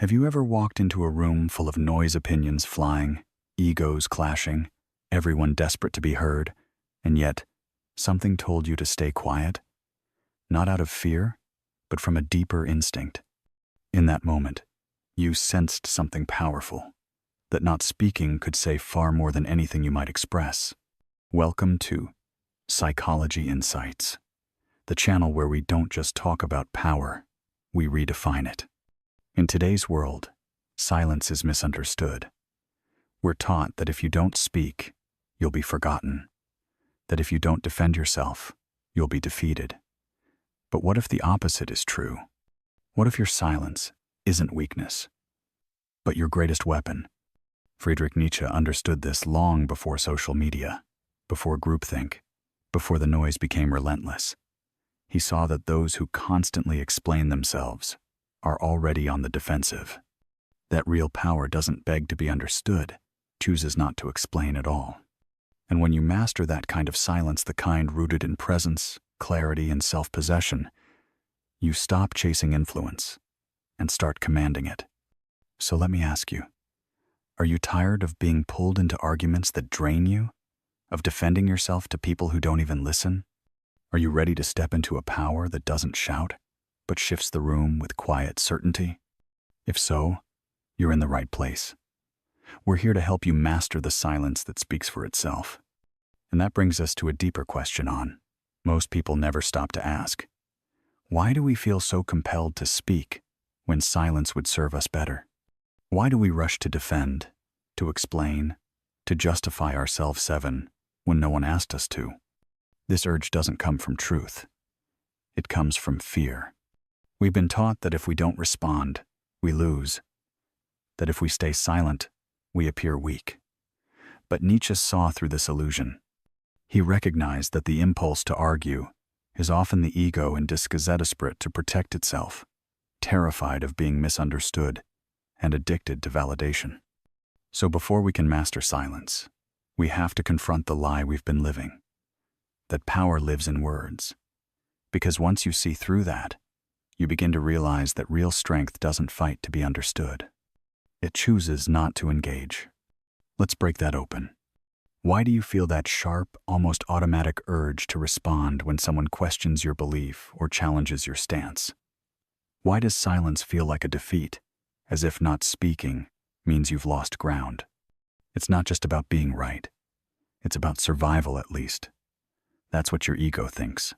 Have you ever walked into a room full of noise, opinions flying, egos clashing, everyone desperate to be heard, and yet something told you to stay quiet? Not out of fear, but from a deeper instinct. In that moment, you sensed something powerful, that not speaking could say far more than anything you might express. Welcome to Psychology Insights, the channel where we don't just talk about power, we redefine it. In today's world, silence is misunderstood. We're taught that if you don't speak, you'll be forgotten, that if you don't defend yourself, you'll be defeated. But what if the opposite is true? What if your silence isn't weakness, but your greatest weapon? Friedrich Nietzsche understood this long before social media, before groupthink, before the noise became relentless. He saw that those who constantly explain themselves are already on the defensive. That real power doesn't beg to be understood, chooses not to explain at all. And when you master that kind of silence, the kind rooted in presence, clarity, and self-possession, you stop chasing influence and start commanding it. So let me ask you, are you tired of being pulled into arguments that drain you? Of defending yourself to people who don't even listen? Are you ready to step into a power that doesn't shout, but shifts the room with quiet certainty? If so, you're in the right place. We're here to help you master the silence that speaks for itself. And that brings us to a deeper question most people never stop to ask. Why do we feel so compelled to speak when silence would serve us better? Why do we rush to defend, to explain, to justify ourselves when no one asked us to? This urge doesn't come from truth. It comes from fear. We've been taught that if we don't respond, we lose. That if we stay silent, we appear weak. But Nietzsche saw through this illusion. He recognized that the impulse to argue is often the ego in desperate to protect itself, terrified of being misunderstood and addicted to validation. So before we can master silence, we have to confront the lie we've been living, that power lives in words. Because once you see through that, you begin to realize that real strength doesn't fight to be understood. It chooses not to engage. Let's break that open. Why do you feel that sharp, almost automatic urge to respond when someone questions your belief or challenges your stance? Why does silence feel like a defeat, as if not speaking means you've lost ground? It's not just about being right. It's about survival, at least. That's what your ego thinks.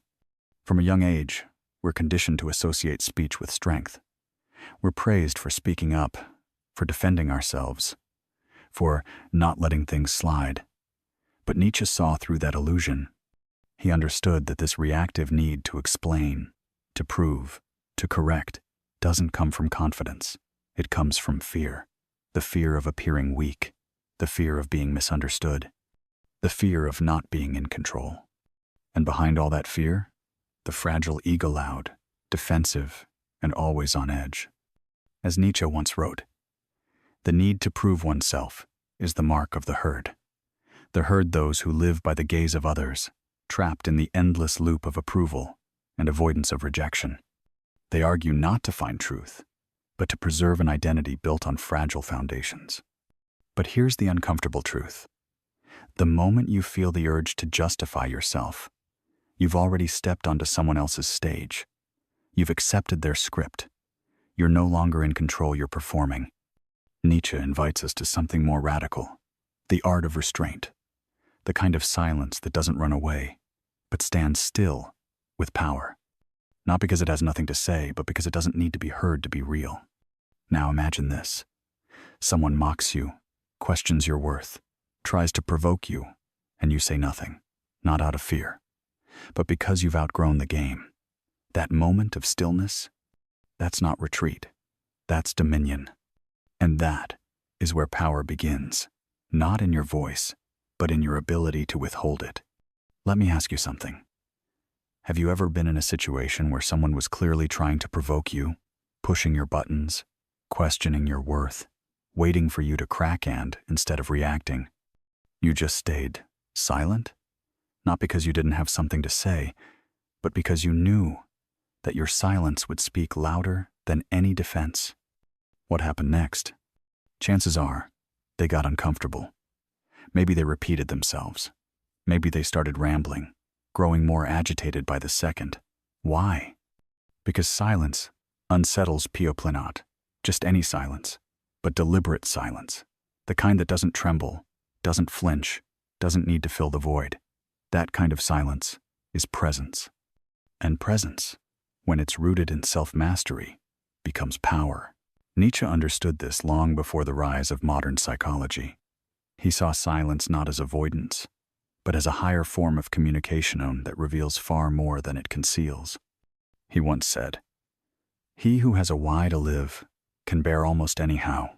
From a young age, we're conditioned to associate speech with strength. We're praised for speaking up, for defending ourselves, for not letting things slide. But Nietzsche saw through that illusion. He understood that this reactive need to explain, to prove, to correct, doesn't come from confidence. It comes from fear. The fear of appearing weak, the fear of being misunderstood, the fear of not being in control. And behind all that fear, the fragile ego, loud, defensive, and always on edge. As Nietzsche once wrote, "The need to prove oneself is the mark of the herd. The herd, those who live by the gaze of others, trapped in the endless loop of approval and avoidance of rejection. They argue not to find truth, but to preserve an identity built on fragile foundations." But here's the uncomfortable truth. The moment you feel the urge to justify yourself, you've already stepped onto someone else's stage. You've accepted their script. You're no longer in control, you're performing. Nietzsche invites us to something more radical, the art of restraint, the kind of silence that doesn't run away, but stands still with power. Not because it has nothing to say, but because it doesn't need to be heard to be real. Now imagine this. Someone mocks you, questions your worth, tries to provoke you, and you say nothing, not out of fear, but because you've outgrown the game. That moment of stillness, that's not retreat, that's dominion. And that is where power begins, not in your voice, but in your ability to withhold it. Let me ask you something. Have you ever been in a situation where someone was clearly trying to provoke you, pushing your buttons, questioning your worth, waiting for you to crack, and instead of reacting, you just stayed silent? Not because you didn't have something to say, but because you knew that your silence would speak louder than any defense. What happened next? Chances are, they got uncomfortable. Maybe they repeated themselves. Maybe they started rambling, growing more agitated by the second. Why? Because silence unsettles pioplinot. Just any silence, but deliberate silence. The kind that doesn't tremble, doesn't flinch, doesn't need to fill the void. That kind of silence is presence. And presence, when it's rooted in self-mastery, becomes power. Nietzsche understood this long before the rise of modern psychology. He saw silence not as avoidance, but as a higher form of communication that reveals far more than it conceals. He once said, "He who has a why to live can bear almost anyhow."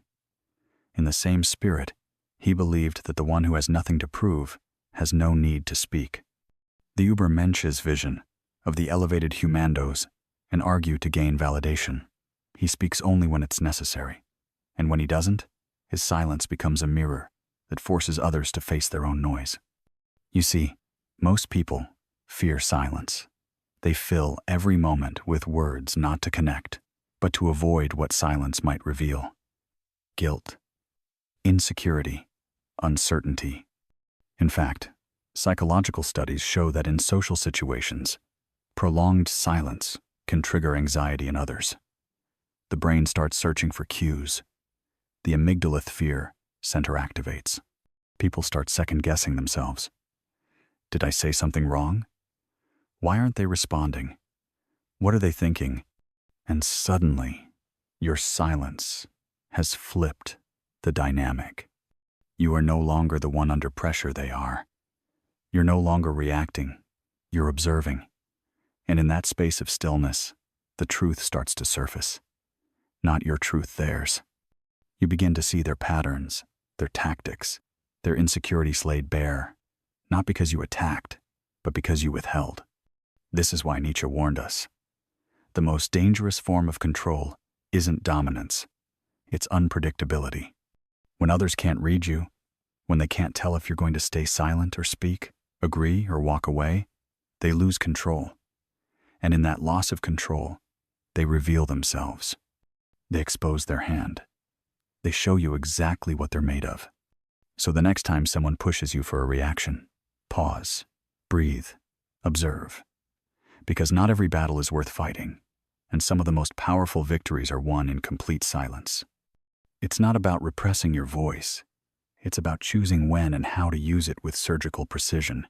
In the same spirit, he believed that the one who has nothing to prove has no need to speak. The Übermensch's vision of the elevated humandos and argue to gain validation. He speaks only when it's necessary, and when he doesn't, his silence becomes a mirror that forces others to face their own noise. You see, most people fear silence. They fill every moment with words not to connect, but to avoid what silence might reveal. Guilt, insecurity, uncertainty. In fact, psychological studies show that in social situations, prolonged silence can trigger anxiety in others. The brain starts searching for cues. The amygdala fear center activates. People start second-guessing themselves. Did I say something wrong? Why aren't they responding? What are they thinking? And suddenly, your silence has flipped the dynamic. You are no longer the one under pressure they are. You're no longer reacting, you're observing. And in that space of stillness, the truth starts to surface. Not your truth, theirs. You begin to see their patterns, their tactics, their insecurities laid bare, not because you attacked, but because you withheld. This is why Nietzsche warned us. The most dangerous form of control isn't dominance, it's unpredictability. When others can't read you, when they can't tell if you're going to stay silent or speak, agree or walk away, they lose control. And in that loss of control, they reveal themselves. They expose their hand. They show you exactly what they're made of. So the next time someone pushes you for a reaction, pause, breathe, observe. Because not every battle is worth fighting, and some of the most powerful victories are won in complete silence. It's not about repressing your voice. It's about choosing when and how to use it with surgical precision.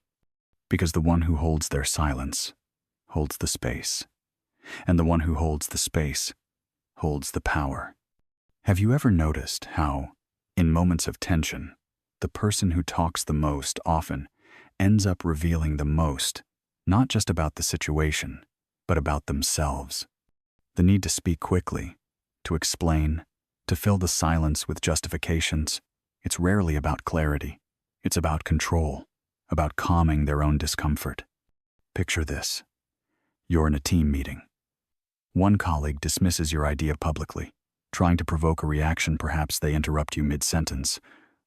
Because the one who holds their silence holds the space, and the one who holds the space holds the power. Have you ever noticed how, in moments of tension, the person who talks the most often ends up revealing the most, not just about the situation, but about themselves? The need to speak quickly, to explain, to fill the silence with justifications, it's rarely about clarity. It's about control, about calming their own discomfort. Picture this. You're in a team meeting. One colleague dismisses your idea publicly, trying to provoke a reaction. Perhaps they interrupt you mid-sentence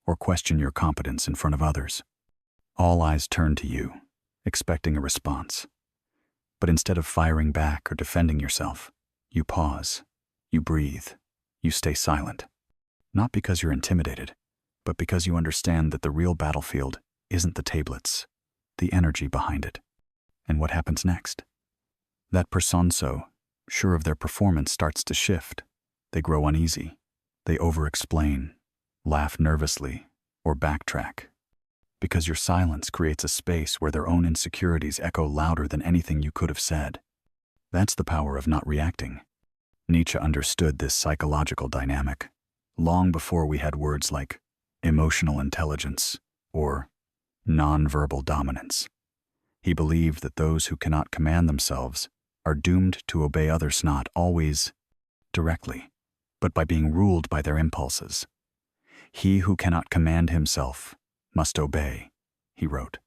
or question your competence in front of others. All eyes turn to you, expecting a response. But instead of firing back or defending yourself, you pause, you breathe, you stay silent. Not because you're intimidated, but because you understand that the real battlefield isn't the tablets, the energy behind it. And what happens next? That person, so sure of their performance, starts to shift. They grow uneasy. They over-explain, laugh nervously, or backtrack. Because your silence creates a space where their own insecurities echo louder than anything you could have said. That's the power of not reacting. Nietzsche understood this psychological dynamic long before we had words like emotional intelligence or non-verbal dominance. He believed that those who cannot command themselves are doomed to obey others, not always directly, but by being ruled by their impulses. He who cannot command himself must obey, he wrote.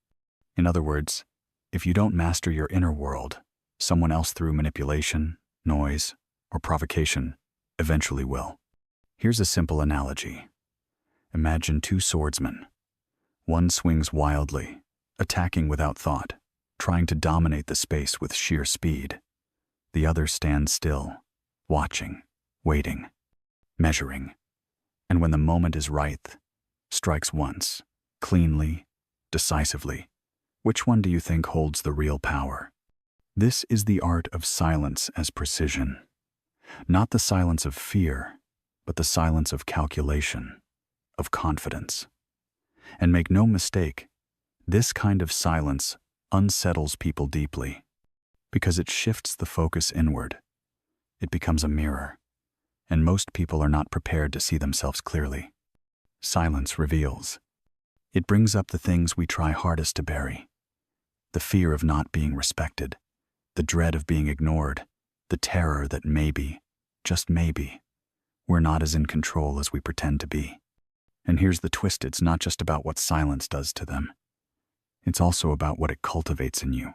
In other words, if you don't master your inner world, someone else through manipulation, noise, or provocation eventually will. Here's a simple analogy. Imagine two swordsmen. One swings wildly, attacking without thought, trying to dominate the space with sheer speed. The other stands still, watching, waiting. measuring, and when the moment is right, strikes once, cleanly, decisively. Which one do you think holds the real power? This is the art of silence as precision. Not the silence of fear, but the silence of calculation, of confidence. And make no mistake, this kind of silence unsettles people deeply, because it shifts the focus inward. It becomes a mirror, and most people are not prepared to see themselves clearly. Silence reveals. It brings up the things we try hardest to bury. The fear of not being respected, the dread of being ignored, the terror that maybe, just maybe, we're not as in control as we pretend to be. And here's the twist, it's not just about what silence does to them. It's also about what it cultivates in you.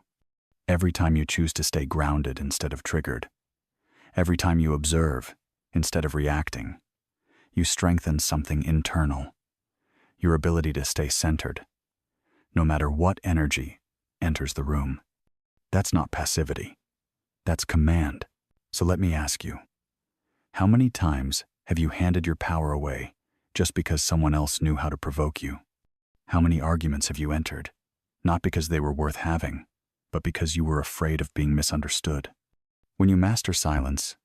Every time you choose to stay grounded instead of triggered, every time you observe instead of reacting, you strengthen something internal, your ability to stay centered, no matter what energy enters the room. That's not passivity. That's command. So let me ask you, how many times have you handed your power away just because someone else knew how to provoke you? How many arguments have you entered, not because they were worth having, but because you were afraid of being misunderstood? When you master silence,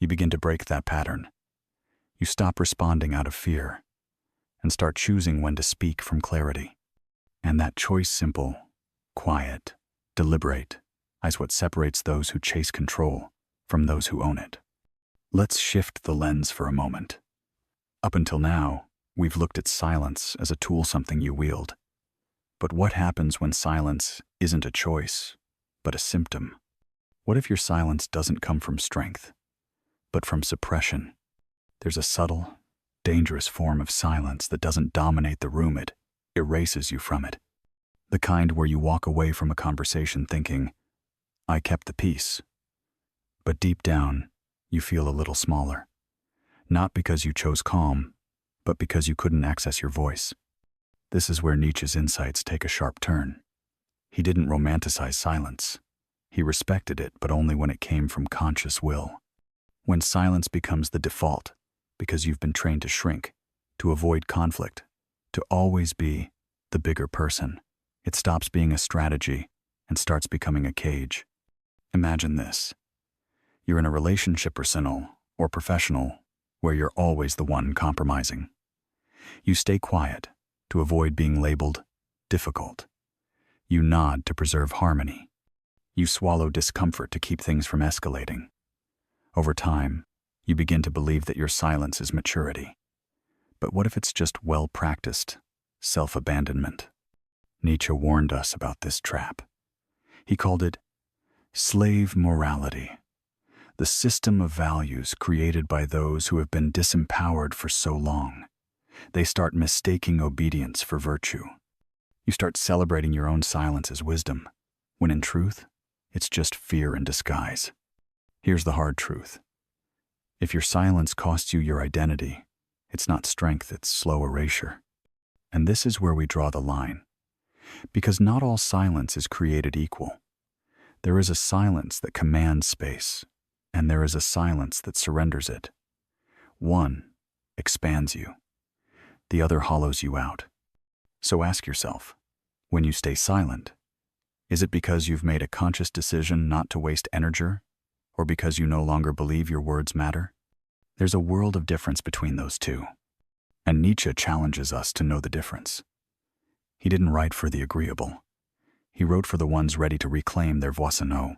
you begin to break that pattern. You stop responding out of fear and start choosing when to speak from clarity. And that choice, simple, quiet, deliberate, is what separates those who chase control from those who own it. Let's shift the lens for a moment. Up until now, we've looked at silence as a tool, something you wield. But what happens when silence isn't a choice, but a symptom? What if your silence doesn't come from strength, but from suppression? There's a subtle, dangerous form of silence that doesn't dominate the room, it erases you from it. The kind where you walk away from a conversation thinking, I kept the peace. But deep down, you feel a little smaller. Not because you chose calm, but because you couldn't access your voice. This is where Nietzsche's insights take a sharp turn. He didn't romanticize silence. He respected it, but only when it came from conscious will. When silence becomes the default, because you've been trained to shrink, to avoid conflict, to always be the bigger person, it stops being a strategy and starts becoming a cage. Imagine this. You're in a relationship, personal or professional, where you're always the one compromising. You stay quiet to avoid being labeled difficult. You nod to preserve harmony. You swallow discomfort to keep things from escalating. Over time, you begin to believe that your silence is maturity. But what if it's just well-practiced self-abandonment? Nietzsche warned us about this trap. He called it slave morality, the system of values created by those who have been disempowered for so long. They start mistaking obedience for virtue. You start celebrating your own silence as wisdom, when in truth, it's just fear in disguise. Here's the hard truth. If your silence costs you your identity, it's not strength, it's slow erasure. And this is where we draw the line. Because not all silence is created equal. There is a silence that commands space, and there is a silence that surrenders it. One expands you. The other hollows you out. So ask yourself, when you stay silent, is it because you've made a conscious decision not to waste energy, or because you no longer believe your words matter? There's a world of difference between those two, and Nietzsche challenges us to know the difference. He didn't write for the agreeable. He wrote for the ones ready to reclaim their voix en haut,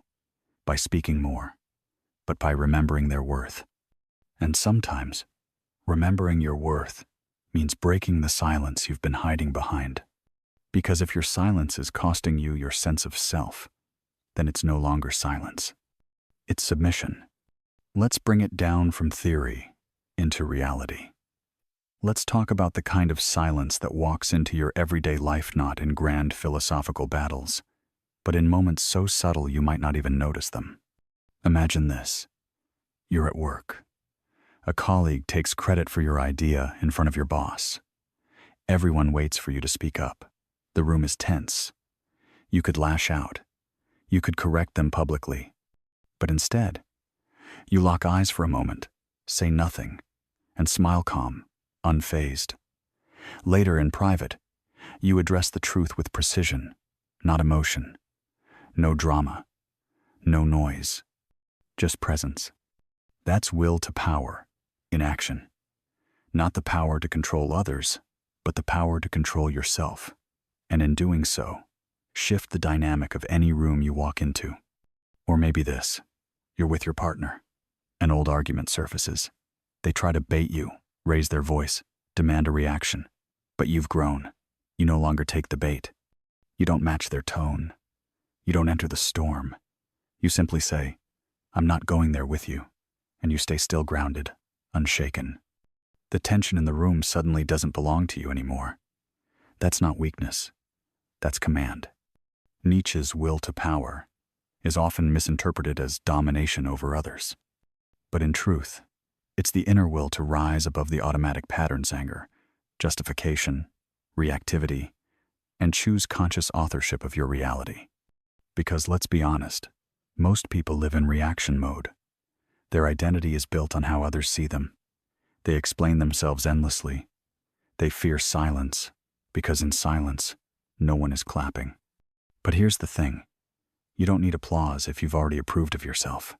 by speaking more, but by remembering their worth. And sometimes, remembering your worth means breaking the silence you've been hiding behind. Because if your silence is costing you your sense of self, then it's no longer silence. It's submission. Let's bring it down from theory into reality. Let's talk about the kind of silence that walks into your everyday life, not in grand philosophical battles, but in moments so subtle you might not even notice them. Imagine this. You're at work. A colleague takes credit for your idea in front of your boss. Everyone waits for you to speak up. The room is tense. You could lash out. You could correct them publicly. But instead, you lock eyes for a moment, say nothing, and smile calm, unfazed. Later, in private, you address the truth with precision, not emotion. No drama, no noise, just presence. That's will to power in action. Not the power to control others, but the power to control yourself. And in doing so, shift the dynamic of any room you walk into. Or maybe this: you're with your partner. An old argument surfaces. They try to bait you, raise their voice, demand a reaction. But you've grown. You no longer take the bait. You don't match their tone. You don't enter the storm. You simply say, "I'm not going there with you," and you stay still, grounded, unshaken. The tension in the room suddenly doesn't belong to you anymore. That's not weakness. That's command. Nietzsche's will to power is often misinterpreted as domination over others. But in truth, it's the inner will to rise above the automatic patterns: anger, justification, reactivity, and choose conscious authorship of your reality. Because let's be honest, most people live in reaction mode. Their identity is built on how others see them. They explain themselves endlessly. They fear silence, because in silence, no one is clapping. But here's the thing: you don't need applause if you've already approved of yourself.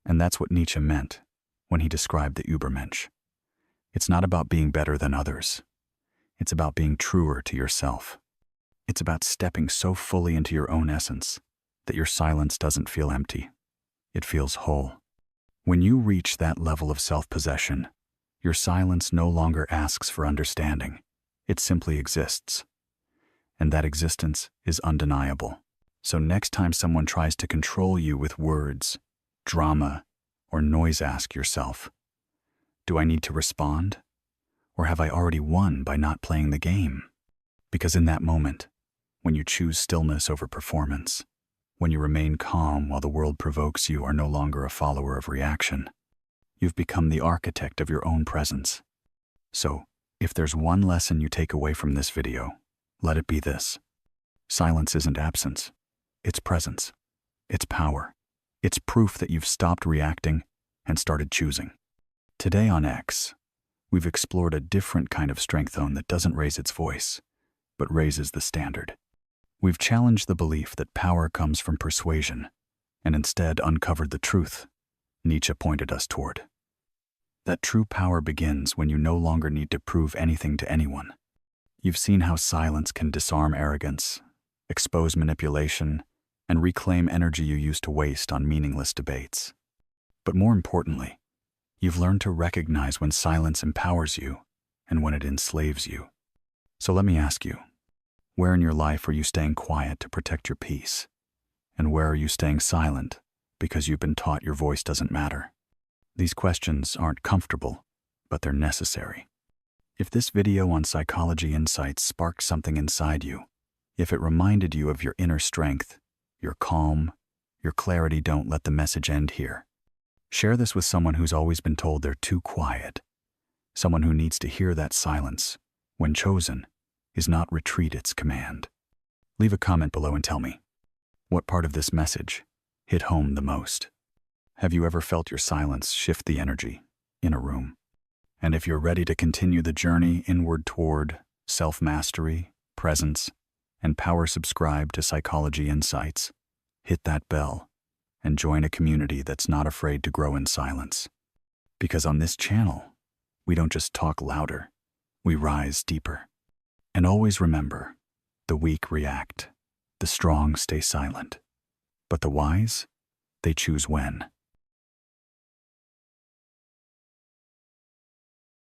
And that's what Nietzsche meant when he described the Übermensch. It's not about being better than others. It's about being truer to yourself. It's about stepping so fully into your own essence that your silence doesn't feel empty. It feels whole. When you reach that level of self-possession, your silence no longer asks for understanding. It simply exists. And that existence is undeniable. So next time someone tries to control you with words, drama, or noise, ask yourself, do I need to respond? Or have I already won by not playing the game? Because in that moment, when you choose stillness over performance, when you remain calm while the world provokes, you are no longer a follower of reaction. You've become the architect of your own presence. So, if there's one lesson you take away from this video, let it be this: silence isn't absence. It's presence. It's power. It's proof that you've stopped reacting and started choosing. Today on X, we've explored a different kind of strength zone that doesn't raise its voice, but raises the standard. We've challenged the belief that power comes from persuasion, and instead uncovered the truth Nietzsche pointed us toward. That true power begins when you no longer need to prove anything to anyone. You've seen how silence can disarm arrogance, expose manipulation, and reclaim energy you used to waste on meaningless debates. But more importantly, you've learned to recognize when silence empowers you and when it enslaves you. So let me ask you, where in your life are you staying quiet to protect your peace? And where are you staying silent because you've been taught your voice doesn't matter? These questions aren't comfortable, but they're necessary. If this video on psychology insights sparked something inside you, if it reminded you of your inner strength, your calm, your clarity, don't let the message end here. Share this with someone who's always been told they're too quiet. Someone who needs to hear that silence, when chosen, is not retreat, it's command. Leave a comment below and tell me, what part of this message hit home the most? Have you ever felt your silence shift the energy in a room? And if you're ready to continue the journey inward toward self-mastery, presence, and power, subscribe to Psychology Insights, hit that bell, and join a community that's not afraid to grow in silence. Because on this channel, we don't just talk louder, we rise deeper. And always remember, the weak react, the strong stay silent. But the wise, they choose when.